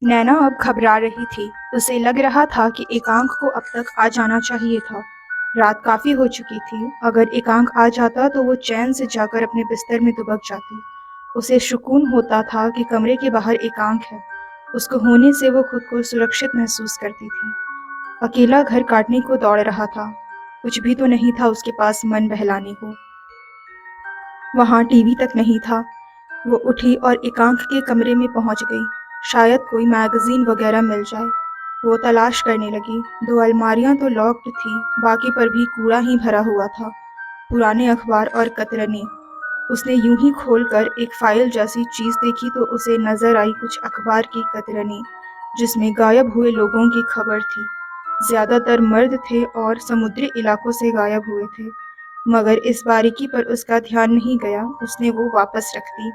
नैना अब घबरा रही थी। उसे लग रहा था कि एकांक को अब तक आ जाना चाहिए था। रात काफ़ी हो चुकी थी। अगर एकांक आ जाता तो वो चैन से जाकर अपने बिस्तर में दुबक जाती। उसे सुकून होता था कि कमरे के बाहर एकांक है। उसको होने से वो खुद को सुरक्षित महसूस करती थी। अकेला घर काटने को दौड़ रहा था। कुछ भी तो नहीं था उसके पास मन बहलाने को। वहाँ टीवी तक नहीं था। वो उठी और एकांक के कमरे में पहुंच गई। शायद कोई मैगजीन वगैरह मिल जाए। वो तलाश करने लगी। 2 अलमारियां तो लॉक्ड थी, बाकी पर भी कूड़ा ही भरा हुआ था। पुराने अखबार और कतरने। उसने यूं ही खोलकर एक फाइल जैसी चीज देखी तो उसे नजर आई कुछ अखबार की कतरने, जिसमें गायब हुए लोगों की खबर थी। ज्यादातर मर्द थे और समुद्री इलाकों से गायब हुए थे। मगर इस बारीकी पर उसका ध्यान नहीं गया। उसने वो वापस रख दी।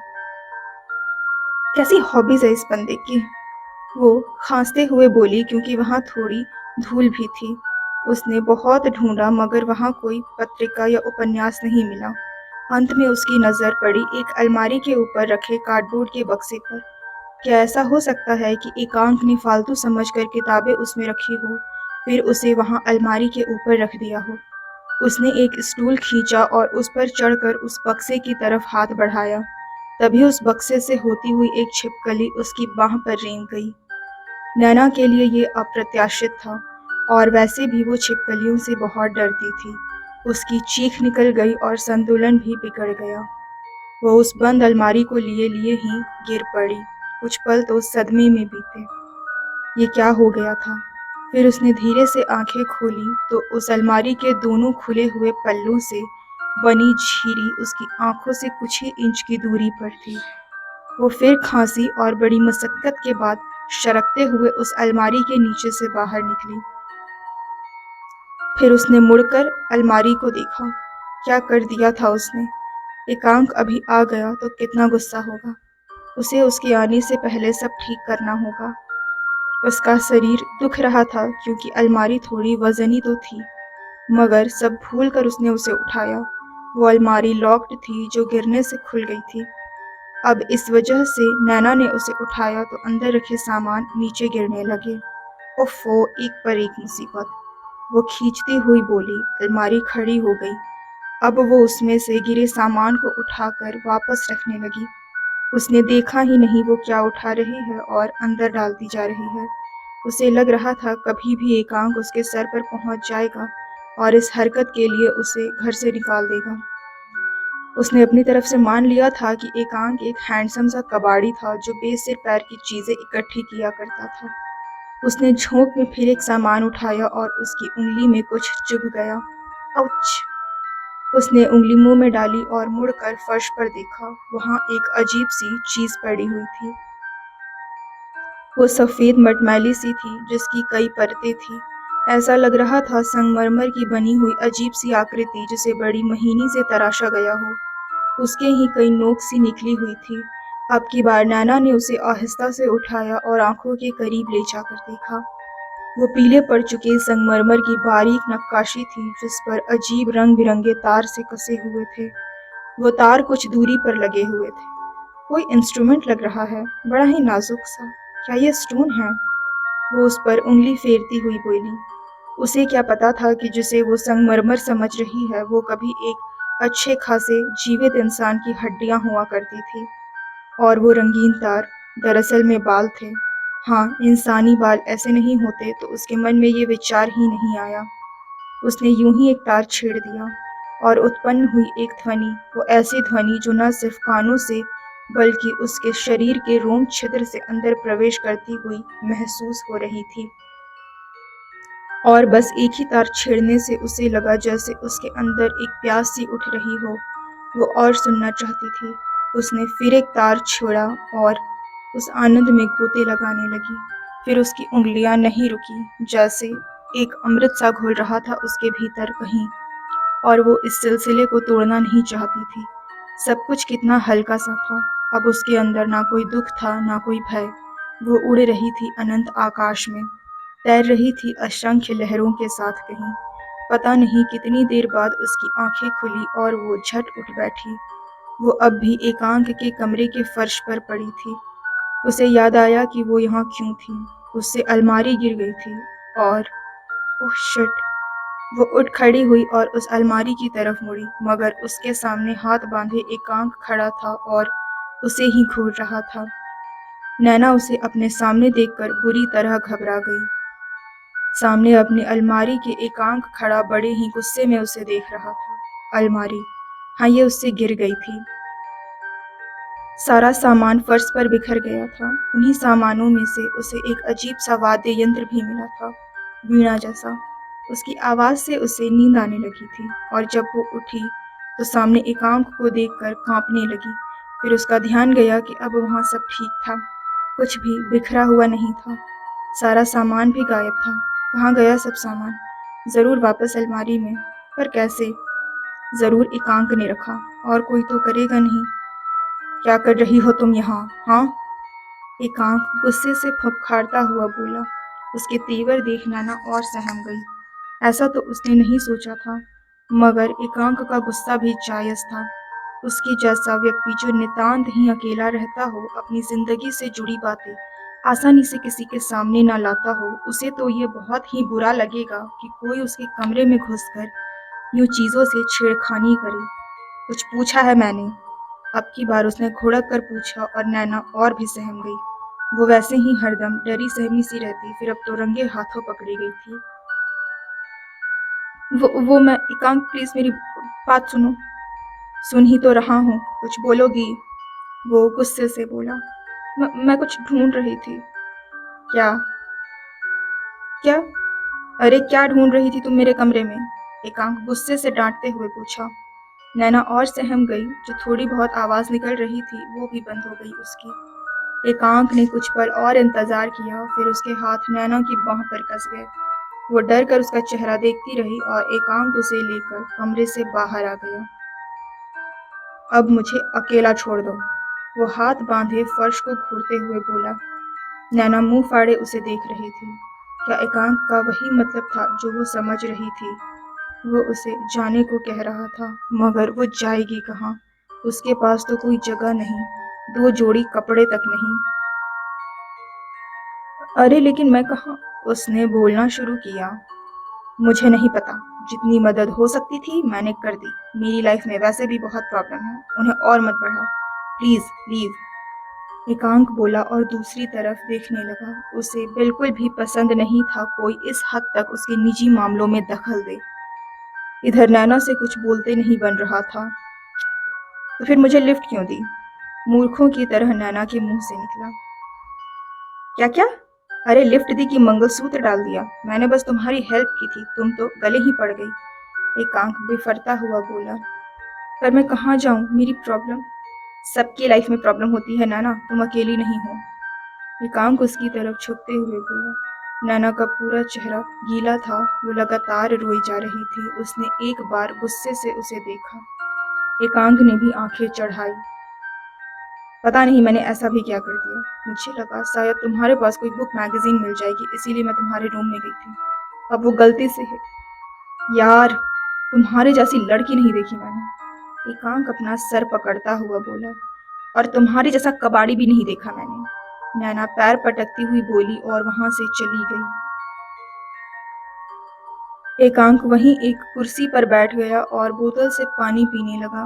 कैसी हॉबीज है इस बंदे की। वो खांसते हुए बोली क्योंकि वहाँ थोड़ी धूल भी थी। उसने बहुत ढूंढा मगर वहाँ कोई पत्रिका या उपन्यास नहीं मिला। अंत में उसकी नज़र पड़ी एक अलमारी के ऊपर रखे कार्डबोर्ड के बक्से पर। क्या ऐसा हो सकता है कि एकांक ने फालतू समझकर किताबें उसमें रखी हो, फिर उसे वहाँ अलमारी के ऊपर रख दिया हो। उसने एक स्टूल खींचा और उस पर चढ़कर उस बक्से की तरफ हाथ बढ़ाया। तभी उस बक्से से होती हुई एक छिपकली उसकी बाह पर रेंग गई। नैना के लिए ये अप्रत्याशित था, और वैसे भी वो छिपकलियों से बहुत डरती थी। उसकी चीख निकल गई और संतुलन भी बिगड़ गया। वो उस बंद अलमारी को लिए लिए ही गिर पड़ी। कुछ पल तो सदमे में बीते। ये क्या हो गया था। फिर उसने धीरे से आंखें खोली तो उस अलमारी के दोनों खुले हुए पल्लों से बनी झीरी उसकी आंखों से कुछ ही इंच की दूरी पर थी। वो फिर खांसी और बड़ी मशक्कत के बाद सरकते हुए उस अलमारी के नीचे से बाहर निकली। फिर उसने मुड़कर अलमारी को देखा। क्या कर दिया था उसने। एकांक अभी आ गया तो कितना गुस्सा होगा। उसे उसके आने से पहले सब ठीक करना होगा। उसका शरीर दुख रहा था क्योंकि अलमारी थोड़ी वजनी तो थी, मगर सब भूल कर उसने उसे उठाया। वो अलमारी लॉक्ड थी जो गिरने से खुल गई थी। अब इस वजह से नैना ने उसे उठाया तो अंदर रखे सामान नीचे गिरने लगे। ओफ़ो, एक पर एक मुसीबत। वो खींचती हुई बोली। अलमारी खड़ी हो गई। अब वो उसमें से गिरे सामान को उठाकर वापस रखने लगी। उसने देखा ही नहीं वो क्या उठा रही है और अंदर डालती जा रही है। उसे लग रहा था कभी भी एकांक उसके सर पर पहुंच जाएगा और इस हरकत के लिए उसे घर से निकाल देगा। उसने अपनी तरफ से मान लिया था कि एकांक एक हैंडसम सा कबाड़ी था जो बेसिर पैर की चीजें इकट्ठी किया करता था। उसने झोंक में फिर एक सामान उठाया और उसकी उंगली में कुछ चुभ गया। आउच! उसने उंगली मुंह में डाली और मुड़कर फर्श पर देखा। वहां एक अजीब सी चीज पड़ी हुई थी। वो सफेद मटमैली सी थी जिसकी कई परतें थी। ऐसा लग रहा था संगमरमर की बनी हुई अजीब सी आकृति जिसे बड़ी महीनी से तराशा गया हो। उसके ही कई नोक सी निकली हुई थी। अब की बार नैना ने उसे आहिस्ता से उठाया और आंखों के करीब ले जाकर देखा। वो पीले पड़ चुके संगमरमर की बारीक नक्काशी थी जिस पर अजीब रंग बिरंगे तार से कसे हुए थे। वो तार कुछ दूरी पर लगे हुए थे। कोई इंस्ट्रूमेंट लग रहा है, बड़ा ही नाजुक सा। क्या ये स्टोन है। वो उस पर उंगली फेरती हुई बोली। उसे क्या पता था कि जिसे वो संगमरमर समझ रही है वो कभी एक अच्छे खासे जीवित इंसान की हड्डियां हुआ करती थी। और वो रंगीन तार दरअसल में बाल थे। हाँ, इंसानी बाल ऐसे नहीं होते। तो उसके मन में ये विचार ही नहीं आया। उसने यूं ही एक तार छेड़ दिया और उत्पन्न हुई एक ध्वनि, वो ऐसी ध्वनि जो न सिर्फ कानों से बल्कि उसके शरीर के रोम छिद्र से अंदर प्रवेश करती हुई महसूस हो रही थी। और बस एक ही तार छेड़ने से उसे लगा जैसे उसके अंदर एक प्यास सी उठ रही हो। वो और सुनना चाहती थी। उसने फिर एक तार छेड़ा और उस आनंद में गोते लगाने लगी। फिर उसकी उंगलियां नहीं रुकी, जैसे एक अमृत सा घुल रहा था उसके भीतर कहीं, और वो इस सिलसिले को तोड़ना नहीं चाहती थी। सब कुछ कितना हल्का सा था। अब उसके अंदर ना कोई दुख था ना कोई भय। वो उड़ रही थी अनंत आकाश में, तैर रही थी असंख्य लहरों के साथ कहीं। पता नहीं कितनी देर बाद उसकी आंखें खुली और वो झट उठ बैठी। वो अब भी एकांक के कमरे के फर्श पर पड़ी थी। उसे याद आया कि वो यहाँ क्यों थी। उससे अलमारी गिर गई थी और ओह शिट! वो उठ खड़ी हुई और उस अलमारी की तरफ मुड़ी, मगर उसके सामने हाथ बांधे एकांक खड़ा था और उसे ही घूर रहा था। नैना उसे अपने सामने देखकर बुरी तरह घबरा गई। सामने अपनी अलमारी के एकांक खड़ा बड़े ही गुस्से में उसे देख रहा था। अलमारी, हाँ, ये उससे गिर गई थी। सारा सामान फर्श पर बिखर गया था। उन्हीं सामानों में से उसे एक अजीब सा वाद्य यंत्र भी मिला था, वीणा जैसा। उसकी आवाज़ से उसे नींद आने लगी थी और जब वो उठी तो सामने एकांक को देखकर कांपने लगी। फिर उसका ध्यान गया कि अब वहाँ सब ठीक था, कुछ भी बिखरा हुआ नहीं था। सारा सामान भी गायब था। कहाँ गया सब सामान? ज़रूर वापस अलमारी में, पर कैसे? ज़रूर एकांक ने रखा, और कोई तो करेगा नहीं। क्या कर रही हो तुम यहाँ, हाँ? एकांक गुस्से से फुफकारता हुआ बोला। उसके तेवर देख नैना और सहम गई। ऐसा तो उसने नहीं सोचा था, मगर एकांक का गुस्सा भी जायज़ था। उसके जैसा व्यक्ति जो नितांत ही अकेला रहता हो, अपनी जिंदगी से जुड़ी बातें आसानी से किसी के सामने ना लाता हो, उसे तो ये बहुत ही बुरा लगेगा कि कोई उसके कमरे में घुसकर यूं चीज़ों से छेड़खानी करे। कुछ पूछा है मैंने? अब की बार उसने घुड़क कर पूछा और नैना और भी सहम गई। वो वैसे ही हरदम डरी सहमी सी रहती, फिर अब तो रंगे हाथों पकड़ी गई थी। वो मैं एकांक, प्लीज मेरी बात सुनो। सुन ही तो रहा हूँ, कुछ बोलोगी? वो गुस्से से बोला। मैं कुछ ढूंढ रही थी। क्या? क्या? अरे क्या ढूंढ रही थी तुम मेरे कमरे में? एकांक गुस्से से डांटते हुए पूछा। नैना और सहम गई। जो थोड़ी बहुत आवाज निकल रही थी वो भी बंद हो गई उसकी। एकांक ने कुछ पल और इंतजार किया, फिर उसके हाथ नैना की बाह पर कस गए। वो डर कर उसका चेहरा देखती रही और एकांक उसे लेकर कमरे से बाहर आ गया। अब मुझे अकेला छोड़ दो, वो हाथ बांधे फर्श को घूरते हुए बोला। नैना मुंह फाड़े उसे देख रही थी। क्या एकांक का वही मतलब था जो वो समझ रही थी? वो उसे जाने को कह रहा था, मगर वो जाएगी कहाँ? उसके पास तो कोई जगह नहीं, दो जोड़ी कपड़े तक नहीं। अरे लेकिन मैं कहाँ? उसने बोलना शुरू किया। मुझे नहीं पता, जितनी मदद हो सकती थी मैंने कर दी। मेरी लाइफ में वैसे भी बहुत प्रॉब्लम है, उन्हें और मत बढ़ाओ, प्लीज लीव। एकांक बोला और दूसरी तरफ देखने लगा। उसे बिल्कुल भी पसंद नहीं था कोई इस हद तक उसके निजी मामलों में दखल दे। इधर नैना से कुछ बोलते नहीं बन रहा था। तो फिर मुझे लिफ्ट क्यों दी? मूर्खों की तरह नैना के मुंह से निकला। क्या क्या? अरे लिफ्ट दी कि मंगलसूत्र डाल दिया? मैंने बस तुम्हारी हेल्प की थी, तुम तो गले ही पड़ गई। एकांक बेफरता हुआ बोला। पर मैं कहाँ जाऊँ? मेरी प्रॉब्लम। सबकी लाइफ में प्रॉब्लम होती है नैना, तुम अकेली नहीं हो। एकांक उसकी तरफ झुकते हुए बोला। नैना का पूरा चेहरा गीला था, वो लगातार रोई जा रही थी। उसने एक बार गुस्से से उसे देखा। एकांक ने भी आंखें चढ़ाई। पता नहीं मैंने ऐसा भी क्या कर दिया। मुझे लगा शायद तुम्हारे पास कोई बुक मैगजीन मिल जाएगी, इसीलिए मैं तुम्हारे रूम में गई थी। अब वो गलती से है। यार, तुम्हारे जैसी लड़की नहीं देखी मैंने। एकांक अपना सर पकड़ता हुआ बोला। और तुम्हारे जैसा कबाड़ी भी नहीं देखा मैंने। नैना पैर पटकती हुई बोली और वहां से चली गई। एकांक वहीं एक कुर्सी पर बैठ गया और बोतल से पानी पीने लगा।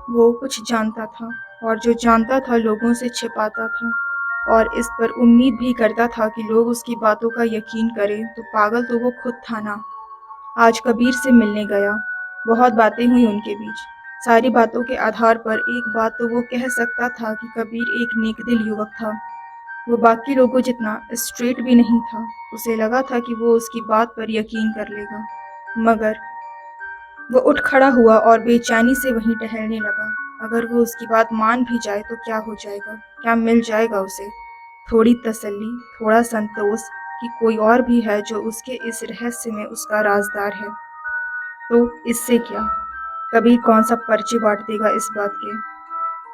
वो कुछ जानता था, और जो जानता था लोगों से छिपाता था, और इस पर उम्मीद भी करता था कि लोग उसकी बातों का यकीन करें। तो पागल तो वो खुद था ना। आज कबीर से मिलने गया। बहुत बातें हुई उनके बीच। सारी बातों के आधार पर एक बात तो वो कह सकता था कि कबीर एक नेकदिल युवक था। वो बाकी लोगों जितना स्ट्रेट भी नहीं था। उसे लगा था कि वो उसकी बात पर यकीन कर लेगा, मगर वो उठ खड़ा हुआ और बेचैनी से वहीं टहलने लगा। अगर वो उसकी बात मान भी जाए तो क्या हो जाएगा? क्या मिल जाएगा उसे? थोड़ी तसल्ली, थोड़ा संतोष कि कोई और भी है जो उसके इस रहस्य में उसका राजदार है। तो इससे क्या? कबीर कौन सा पर्चे बांट देगा इस बात के?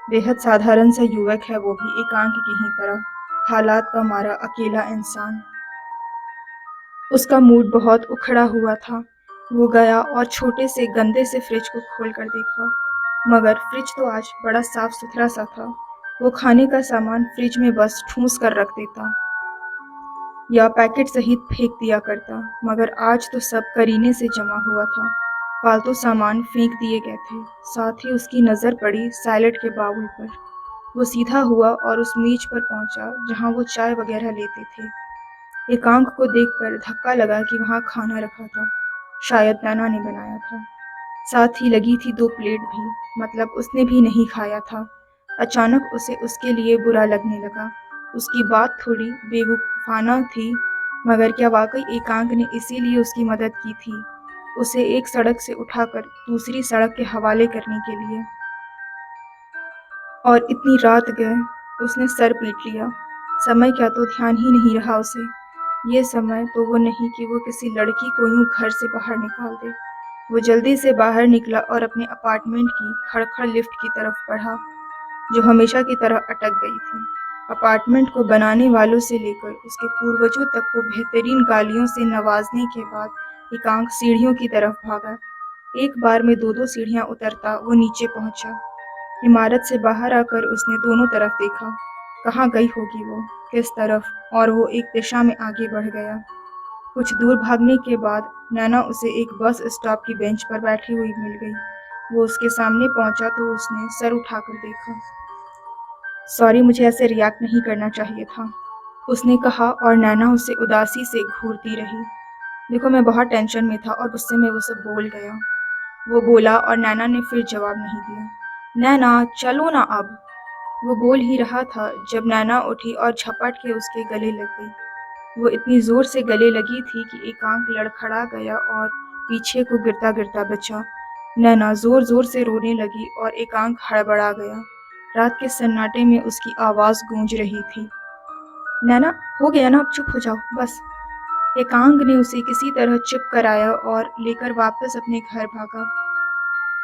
बेहद साधारण सा युवक है वो भी, एकांक की ही तरह, हालात का मारा अकेला इंसान। उसका मूड बहुत उखड़ा हुआ था। वो गया और छोटे से गंदे से फ्रिज को खोल कर देखा, मगर फ्रिज तो आज बड़ा साफ सुथरा सा था। वो खाने का सामान फ्रिज में बस ठूंस कर रख देता या पैकेट सहित फेंक दिया करता, मगर आज तो सब करीने से जमा हुआ था। फालतू सामान फेंक दिए गए थे। साथ ही उसकी नज़र पड़ी सैलेड के बाउल पर। वो सीधा हुआ और उस मेज पर पहुंचा जहां वो चाय वगैरह लेते थे। एकांक को देखकर धक्का लगा कि वहां खाना रखा था, शायद नैना ने बनाया था। साथ ही लगी थी 2 प्लेट भी, मतलब उसने भी नहीं खाया था। अचानक उसे उसके लिए बुरा लगने लगा। उसकी बात थोड़ी बेवकूफ़ाना थी, मगर क्या वाकई एकांक ने इसीलिए उसकी मदद की थी, उसे एक सड़क से उठाकर दूसरी सड़क के हवाले करने के लिए? और इतनी रात गए, उसने सर पीट लिया। समय का तो ध्यान ही नहीं रहा उसे। ये समय तो वो नहीं कि वो किसी लड़की को यूं घर से बाहर निकाल दे। वो जल्दी से बाहर निकला और अपने अपार्टमेंट की खड़खड़ लिफ्ट की तरफ बढ़ा, जो हमेशा की तरह अटक गई थी। अपार्टमेंट को बनाने वालों से लेकर उसके पूर्वजों तक को बेहतरीन गालियों से नवाजने के बाद एकांक सीढ़ियों की तरफ भागा। एक बार में 2-2 सीढ़ियां उतरता वो नीचे पहुंचा। इमारत से बाहर आकर उसने दोनों तरफ देखा। कहाँ गई होगी वो, किस तरफ, और वो एक दिशा में आगे बढ़ गया। कुछ दूर भागने के बाद नैना उसे एक बस स्टॉप की बेंच पर बैठी हुई मिल गई। वो उसके सामने पहुंचा तो उसने सर उठाकर देखा। सॉरी, मुझे ऐसे रिएक्ट नहीं करना चाहिए था, उसने कहा, और नैना उसे उदासी से घूरती रही। देखो, मैं बहुत टेंशन में था और गुस्से में वो सब बोल गया, वो बोला, और नैना ने फिर जवाब नहीं दिया। नैना, चलो ना अब, वो बोल ही रहा था जब नैना उठी और झपट के उसके गले लग गई। वो इतनी जोर से गले लगी थी कि एकांक लड़खड़ा गया और पीछे को गिरता गिरता बचा। नैना जोर जोर से रोने लगी और एकांक हड़बड़ा गया। रात के सन्नाटे में उसकी आवाज गूंज रही थी, नैना, हो गया ना, अब चुप हो जाओ बस। एकांक ने उसे किसी तरह चुप कराया और लेकर वापस अपने घर भागा।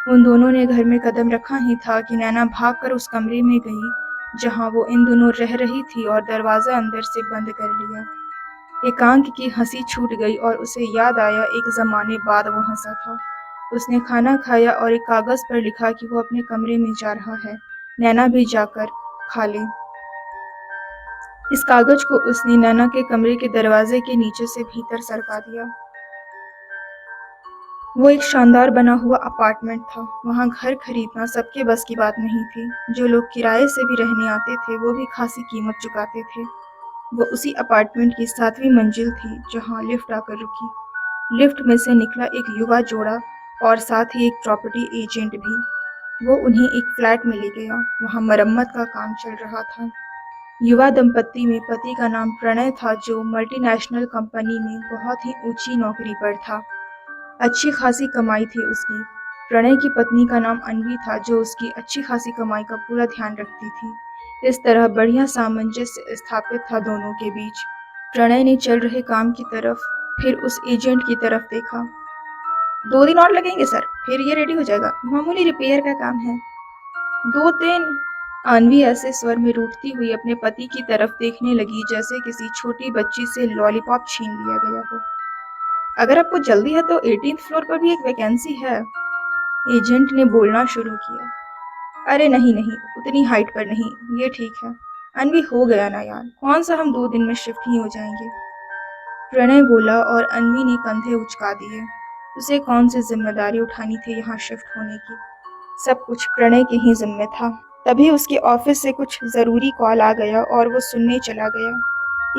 उन दोनों ने घर में कदम रखा ही था कि नैना भागकर उस कमरे में गई जहां वो इन दोनों रह रही थी और दरवाजा अंदर से बंद कर लिया। एकांक की हंसी छूट गई और उसे याद आया एक ज़माने बाद वो हंसा था। उसने खाना खाया और एक कागज़ पर लिखा कि वो अपने कमरे में जा रहा है, नैना भी जाकर खा ले। इस कागज़ को उसने नैना के कमरे के दरवाजे के नीचे से भीतर सरका दिया। वो एक शानदार बना हुआ अपार्टमेंट था। वहाँ घर खरीदना सबके बस की बात नहीं थी। जो लोग किराए से भी रहने आते थे वो भी खासी कीमत चुकाते थे। वो उसी अपार्टमेंट की 7वीं मंजिल थी जहाँ लिफ्ट आकर रुकी। लिफ्ट में से निकला एक युवा जोड़ा और साथ ही एक प्रॉपर्टी एजेंट भी। वो उन्हें एक फ्लैट में ले गया। वहाँ मरम्मत का काम चल रहा था। युवा दंपत्ति में पति का नाम प्रणय था, जो मल्टीनेशनल कंपनी में बहुत ही ऊंची नौकरी पर था। अच्छी खासी कमाई थी उसकी। प्रणय की पत्नी का नाम अन्वी था, जो उसकी अच्छी खासी कमाई का पूरा ध्यान रखती थी। इस तरह बढ़िया सामंजस्य स्थापित था दोनों के बीच। प्रणय ने चल रहे काम की तरफ, फिर उस एजेंट की तरफ देखा। 2 दिन और लगेंगे सर, फिर ये रेडी हो जाएगा, मामूली रिपेयर का काम है। 2 दिन? अन्वी ऐसे स्वर में रूठती हुई अपने पति की तरफ देखने लगी जैसे किसी छोटी बच्ची से लॉलीपॉप छीन लिया गया हो। अगर आपको जल्दी है तो 18th फ्लोर पर भी एक वैकेंसी है, एजेंट ने बोलना शुरू किया। अरे नहीं नहीं, उतनी हाइट पर नहीं, ये ठीक है। अन्वी, हो गया ना यार, कौन सा हम 2 दिन में शिफ्ट ही हो जाएंगे, प्रणय बोला, और अन्वी ने कंधे उचका दिए। उसे कौन सी जिम्मेदारी उठानी थी यहाँ शिफ्ट होने की, सब कुछ प्रणय के ही जिम्मे था। तभी उसके ऑफिस से कुछ ज़रूरी कॉल आ गया और वो सुनने चला गया।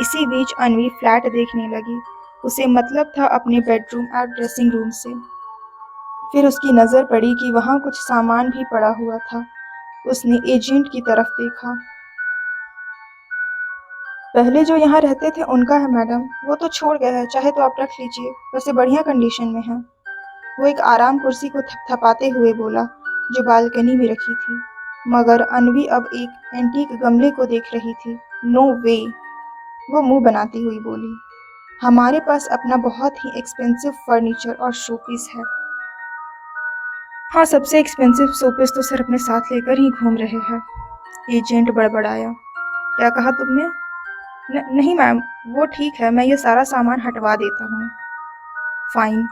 इसी बीच अन्वी फ्लैट देखने लगी। उसे मतलब था अपने बेडरूम और ड्रेसिंग रूम से। फिर उसकी नज़र पड़ी कि वहाँ कुछ सामान भी पड़ा हुआ था। उसने एजेंट की तरफ देखा। पहले जो यहाँ रहते थे उनका है मैडम, वो तो छोड़ गया है, चाहे तो आप रख लीजिए, वैसे बढ़िया कंडीशन में है, वो एक आराम कुर्सी को थपथपाते हुए बोला, जो बालकनी में रखी थी। मगर अन्वी अब एक एंटीक गमले को देख रही थी। नो वे, वो मुंह बनाती हुई बोली, हमारे पास अपना बहुत ही एक्सपेंसिव फर्नीचर और शोपीस है। हाँ, सबसे एक्सपेंसिव शोपीस तो सर अपने साथ लेकर ही घूम रहे हैं, एजेंट बड़बड़ाया। क्या कहा तुमने? नहीं मैम, वो ठीक है, मैं ये सारा सामान हटवा देता हूँ। फाइन,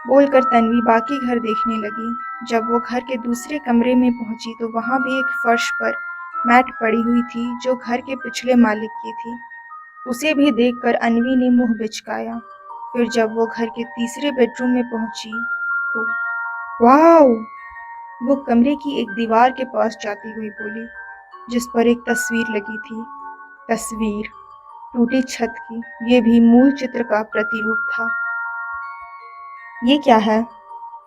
बोलकर तन्वी बाकी घर देखने लगी। जब वो घर के दूसरे कमरे में पहुंची तो वहां भी एक फर्श पर मैट पड़ी हुई थी जो घर के पिछले मालिक की थी। उसे भी देखकर अन्वी ने मुंह बिचकाया। फिर जब वो घर के तीसरे बेडरूम में पहुंची तो वाओ! वो कमरे की एक दीवार के पास जाती हुई बोली, जिस पर एक तस्वीर लगी थी। तस्वीर टूटी छत की, ये भी मूल चित्र का प्रतिरूप था। ये क्या है?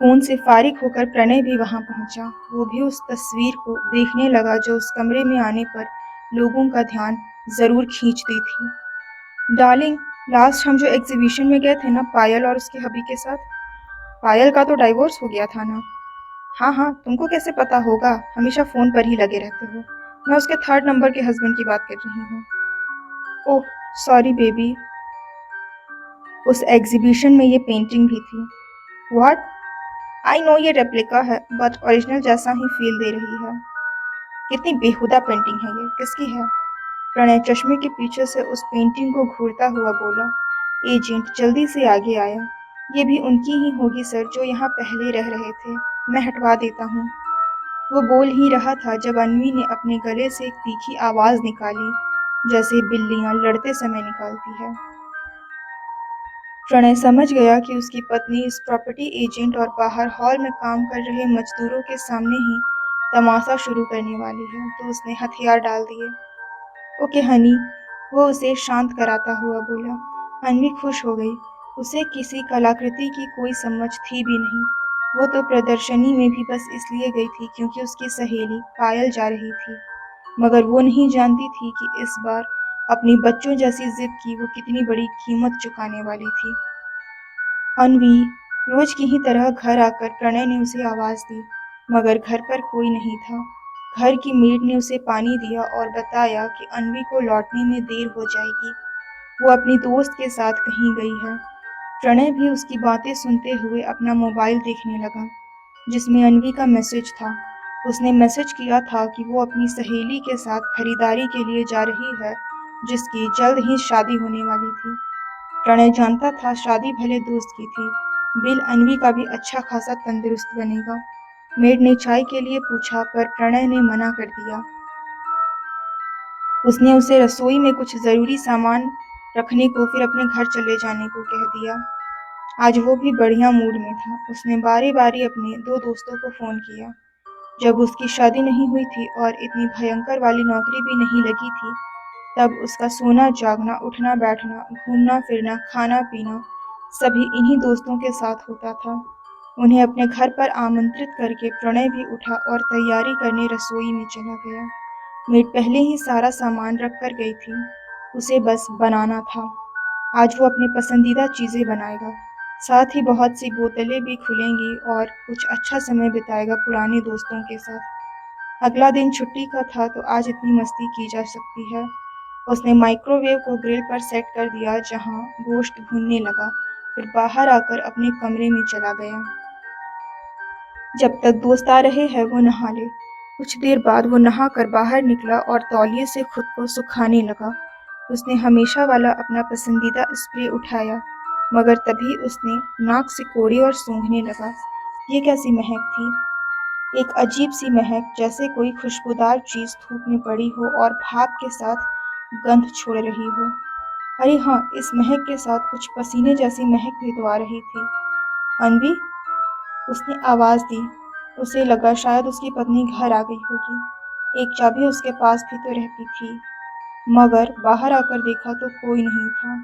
फोन से फारिग होकर प्रणय भी वहां पहुंचा। वो भी उस तस्वीर को देखने लगा जो उस कमरे में आने पर लोगों का ध्यान जरूर खींचती थी। डार्लिंग, लास्ट हम जो एग्जीबिशन में गए थे ना, पायल और उसके हबी के साथ, पायल का तो डाइवोर्स हो गया था ना। हाँ हाँ, तुमको कैसे पता होगा? हमेशा फोन पर ही लगे रहते हो। मैं उसके थर्ड नंबर के हस्बैंड की बात कर रही हूँ। ओह सॉरी बेबी, उस एग्जीबिशन में ये पेंटिंग भी थी। व्हाट? आई नो ये रेप्लिका है, बट ओरिजिनल जैसा ही फील दे रही है। कितनी बेहुदा पेंटिंग है ये, किसकी है? प्रणय चश्मे के पीछे से उस पेंटिंग को घूरता हुआ बोला। एजेंट जल्दी से आगे आया। ये भी उनकी ही होगी सर, जो यहाँ पहले रह रहे थे। मैं हटवा देता हूँ। वो बोल ही रहा था जब अन्वी ने अपने गले से एक तीखी आवाज निकाली, जैसे बिल्लियां लड़ते समय निकालती है। प्रणय समझ गया कि उसकी पत्नी इस प्रॉपर्टी एजेंट और बाहर हॉल में काम कर रहे मजदूरों के सामने ही तमाशा शुरू करने वाली है, तो उसने हथियार डाल दिए। ओके हनी, वो उसे शांत कराता हुआ बोला। अन्वी खुश हो गई। उसे किसी कलाकृति की कोई समझ थी भी नहीं। वो तो प्रदर्शनी में भी बस इसलिए गई थी क्योंकि उसकी सहेली पायल जा रही थी, मगर वो नहीं जानती थी कि इस बार अपनी बच्चों जैसी जिद की वो कितनी बड़ी कीमत चुकाने वाली थी। अन्वी, रोज की ही तरह घर आकर प्रणय ने उसे आवाज दी, मगर घर पर कोई नहीं था। घर की मेड ने उसे पानी दिया और बताया कि अन्वी को लौटने में देर हो जाएगी। वो अपनी दोस्त के साथ कहीं गई है। प्रणय भी उसकी बातें सुनते हुए अपना मोबाइल देखने लगा, जिसमें अन्वी का मैसेज था। उसने मैसेज किया था कि वो अपनी सहेली के साथ खरीदारी के लिए जा रही है, जिसकी जल्द ही शादी होने वाली थी। प्रणय जानता था शादी भले दोस्त की थी, बिल अन्वी का भी अच्छा खासा तंदुरुस्त बनेगा। मेड ने चाय के लिए पूछा पर प्रणय ने मना कर दिया। उसने उसे रसोई में कुछ जरूरी सामान रखने को फिर अपने घर चले जाने को कह दिया। आज वो भी बढ़िया मूड में था। उसने बारी बारी अपने दो दोस्तों को फोन किया। जब उसकी शादी नहीं हुई थी और इतनी भयंकर वाली नौकरी भी नहीं लगी थी, तब उसका सोना जागना, उठना बैठना, घूमना फिरना, खाना पीना सभी इन्हीं दोस्तों के साथ होता था। उन्हें अपने घर पर आमंत्रित करके प्रणय भी उठा और तैयारी करने रसोई में चला गया। मेड पहले ही सारा सामान रख कर गई थी, उसे बस बनाना था। आज वो अपनी पसंदीदा चीजें बनाएगा, साथ ही बहुत सी बोतलें भी खुलेंगी और कुछ अच्छा समय बिताएगा पुराने दोस्तों के साथ। अगला दिन छुट्टी का था तो आज इतनी मस्ती की जा सकती है। उसने माइक्रोवेव को ग्रिल पर सेट कर दिया जहां गोश्त भुनने लगा, फिर बाहर आकर अपने कमरे में चला गया। जब तक दोस्त आ रहे हैं वो नहा ले। कुछ देर बाद वो नहा कर बाहर निकला और तौलिए से खुद को सुखाने लगा। उसने हमेशा वाला अपना पसंदीदा स्प्रे उठाया, मगर तभी उसने नाक से कोड़े और सूंघने लगा। ये कैसी महक थी? एक अजीब सी महक, जैसे कोई खुशबूदार चीज धूप में पड़ी हो और भाप के साथ गंध छोड़ रही हो। अरे हाँ, इस महक के साथ कुछ पसीने जैसी महक भी तो आ रही थी। अन्वी, उसने आवाज दी। उसे लगा शायद उसकी पत्नी घर आ गई होगी। एक चाबी उसके पास भी तो रहती थी, मगर बाहर आकर देखा तो कोई नहीं था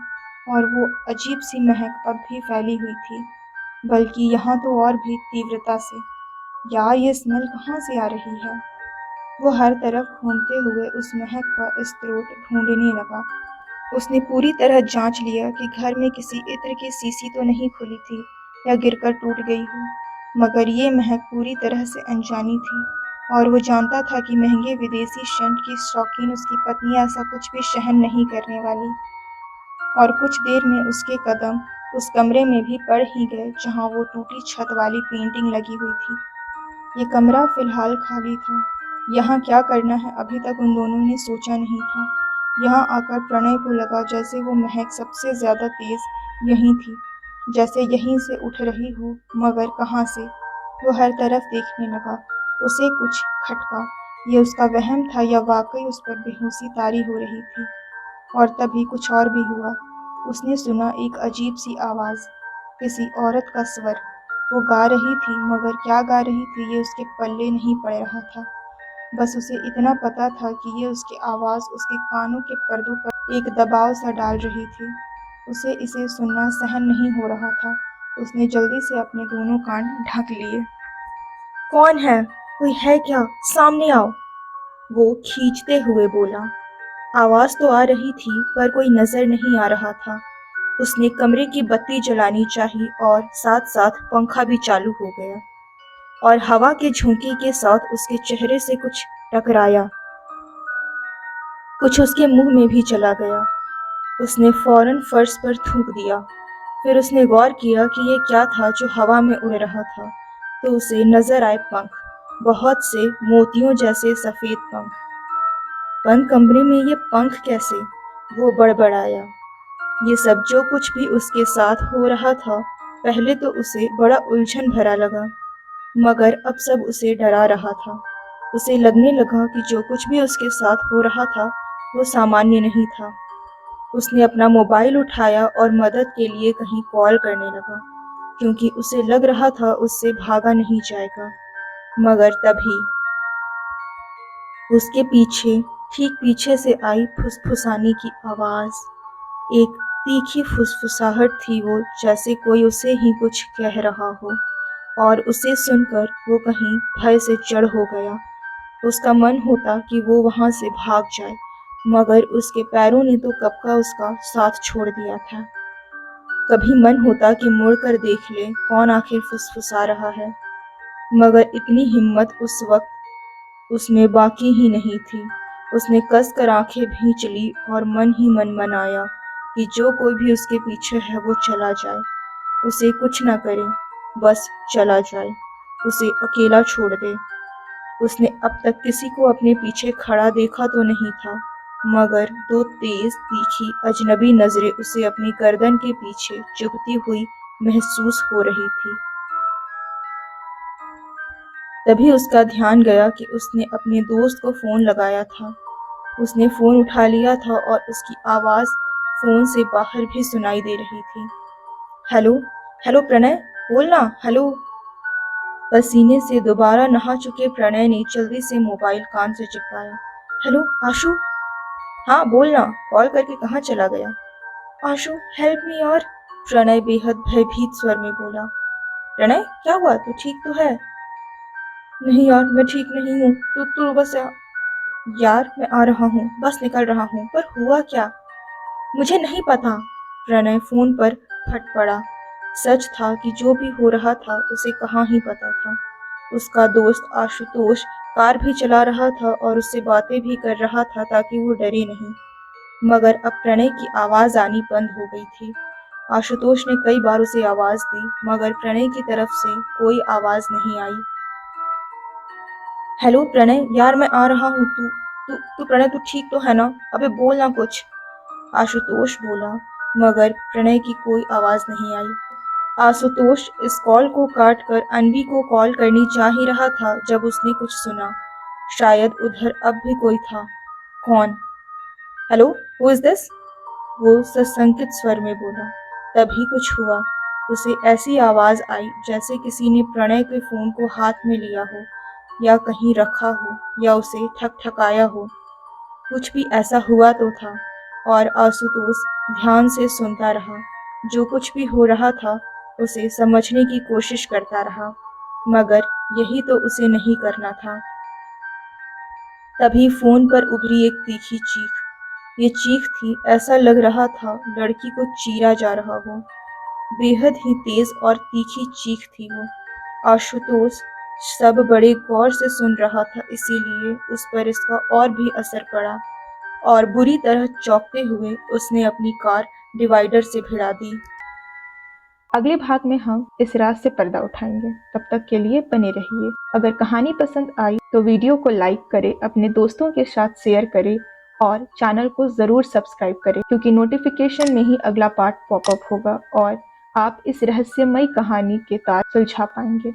और वो अजीब सी महक अब भी फैली हुई थी, बल्कि यहाँ तो और भी तीव्रता से। यार, ये स्मेल कहाँ से आ रही है? वो हर तरफ घूमते हुए उस महक का स्रोत ढूंढने लगा। उसने पूरी तरह जांच लिया कि घर में किसी इत्र की शीशी तो नहीं खुली थी या गिरकर टूट गई हो, मगर ये महक पूरी तरह से अनजानी थी और वो जानता था कि महंगे विदेशी सेंट की शौकीन उसकी पत्नी ऐसा कुछ भी सहन नहीं करने वाली। और कुछ देर में उसके कदम उस कमरे में भी पड़ ही गए जहां वो टूटी छत वाली पेंटिंग लगी हुई थी। ये कमरा फिलहाल खाली था। यहाँ क्या करना है अभी तक उन दोनों ने सोचा नहीं था। यहाँ आकर प्रणय को लगा जैसे वो महक सबसे ज्यादा तेज यहीं थी, जैसे यहीं से उठ रही हो, मगर कहाँ से? वो हर तरफ देखने लगा। उसे कुछ खटका, ये उसका वहम था या वाकई उस पर बेहोशी तारी हो रही थी। और तभी कुछ और भी हुआ। उसने सुना एक अजीब सी आवाज़, किसी औरत का स्वर। वो गा रही थी, मगर क्या गा रही थी ये उसके पल्ले नहीं पड़ रहा था। बस उसे इतना पता था कि ये उसकी आवाज़ उसके कानों के पर्दों पर एक दबाव सा डाल रही थी। उसे इसे सुनना सहन नहीं हो रहा था। उसने जल्दी से अपने दोनों कान ढक लिए। कौन है? कोई है क्या? सामने आओ, वो खींचते हुए बोला। आवाज़ तो आ रही थी पर कोई नजर नहीं आ रहा था। उसने कमरे की बत्ती जलानी चाहिए और साथ साथ पंखा भी चालू हो गया और हवा के झोंके के साथ उसके चेहरे से कुछ टकराया, कुछ उसके मुंह में भी चला गया। उसने फौरन फर्श पर थूक दिया। फिर उसने गौर किया कि ये क्या था जो हवा में उड़ रहा था। तो उसे नजर आए पंख, बहुत से मोतियों जैसे सफेद पंख। बंद कमरे में ये पंख कैसे? वो बड़बड़ाया। ये सब जो कुछ भी उसके साथ हो रहा था, पहले तो उसे बड़ा उलझन भरा लगा, मगर अब सब उसे डरा रहा था। उसे लगने लगा कि जो कुछ भी उसके साथ हो रहा था वो सामान्य नहीं था। उसने अपना मोबाइल उठाया और मदद के लिए कहीं कॉल करने लगा, क्योंकि उसे लग रहा था उससे भागा नहीं जाएगा। मगर तभी उसके पीछे, ठीक पीछे से आई फुसफुसाने की आवाज़। एक तीखी फुसफुसाहट थी वो, जैसे कोई उसे ही कुछ कह रहा हो। और उसे सुनकर वो कहीं भय से चढ़ हो गया। उसका मन होता कि वो वहां से भाग जाए, मगर उसके पैरों ने तो कब का उसका साथ छोड़ दिया था। कभी मन होता कि मुड़कर देख ले कौन आखिर फुसफुसा रहा है, मगर इतनी हिम्मत उस वक्त उसमें बाकी ही नहीं थी। उसने कसकर आंखें भींच ली और मन ही मन मनाया कि जो कोई भी उसके पीछे है वो चला जाए, उसे कुछ ना करे, बस चला जाए, उसे अकेला छोड़ दे। उसने अब तक किसी को अपने पीछे खड़ा देखा तो नहीं था, मगर दो तेज तीखी अजनबी नजरें उसे अपनी गर्दन के पीछे चुभती हुई महसूस हो रही थी। तभी उसका ध्यान गया कि उसने अपने दोस्त को फोन लगाया था। उसने फोन उठा लिया था और उसकी आवाज फोन से बाहर भी सुनाई दे रही थी। हेलो, हेलो प्रणय, बोलना, हेलो। पसीने से दोबारा नहा चुके प्रणय ने जल्दी से मोबाइल कान से चिपकाया। हेलो आशु। हाँ बोलना, कॉल करके कहाँ चला गया? आशु हेल्प मी यार, प्रणय बेहद भयभीत स्वर में बोला। प्रणय क्या हुआ, तू ठीक तो है? नहीं यार, मैं ठीक नहीं हूँ, तू बस यार मैं आ रहा हूँ, बस निकल रहा हूँ, पर हुआ क्या? मुझे नहीं पता, प्रणय फोन पर फट पड़ा। सच था कि जो भी हो रहा था उसे कहाँ ही पता था। उसका दोस्त आशुतोष कार भी चला रहा था और उससे बातें भी कर रहा था ताकि वो डरे नहीं, मगर अब प्रणय की आवाज आनी बंद हो गई थी। आशुतोष ने कई बार उसे आवाज दी, मगर प्रणय की तरफ से कोई आवाज नहीं आई। हेलो प्रणय, यार मैं आ रहा हूँ, तू तू तू प्रणय, तू ठीक तो है ना? अबे बोल ना कुछ, आशुतोष बोला, मगर प्रणय की कोई आवाज नहीं आई। आशुतोष इस कॉल को काटकर अन्वी को कॉल करनी चाह ही रहा था जब उसने कुछ सुना। शायद उधर अब भी कोई था। कौन? Hello, who is this? वो सशंकित स्वर में बोला। तभी कुछ हुआ। उसे ऐसी आवाज आई जैसे किसी ने प्रणय के फोन को हाथ में लिया हो, या कहीं रखा हो, या उसे ठकठकाया हो। कुछ भी ऐसा हुआ तो था। और आशुतोष ध्यान से सुनता रहा। जो कुछ भी हो रहा था उसे समझने की कोशिश करता रहा, मगर यही तो उसे नहीं करना था। तभी फोन पर उभरी एक तीखी चीख। ये चीख थी, ऐसा लग रहा था लड़की को चीरा जा रहा हो। बेहद ही तेज और तीखी चीख थी वो। आशुतोष सब बड़े गौर से सुन रहा था, इसीलिए उस पर इसका और भी असर पड़ा और बुरी तरह चौंकते हुए उसने अपनी कार डिवाइडर से भिड़ा दी। अगले भाग में हम इस राज से पर्दा उठाएंगे। तब तक के लिए बने रहिए। अगर कहानी पसंद आई तो वीडियो को लाइक करें, अपने दोस्तों के साथ शेयर करें और चैनल को ज़रूर सब्सक्राइब करें, क्योंकि नोटिफिकेशन में ही अगला पार्ट पॉपअप होगा और आप इस रहस्यमयी कहानी के तार सुलझा पाएंगे।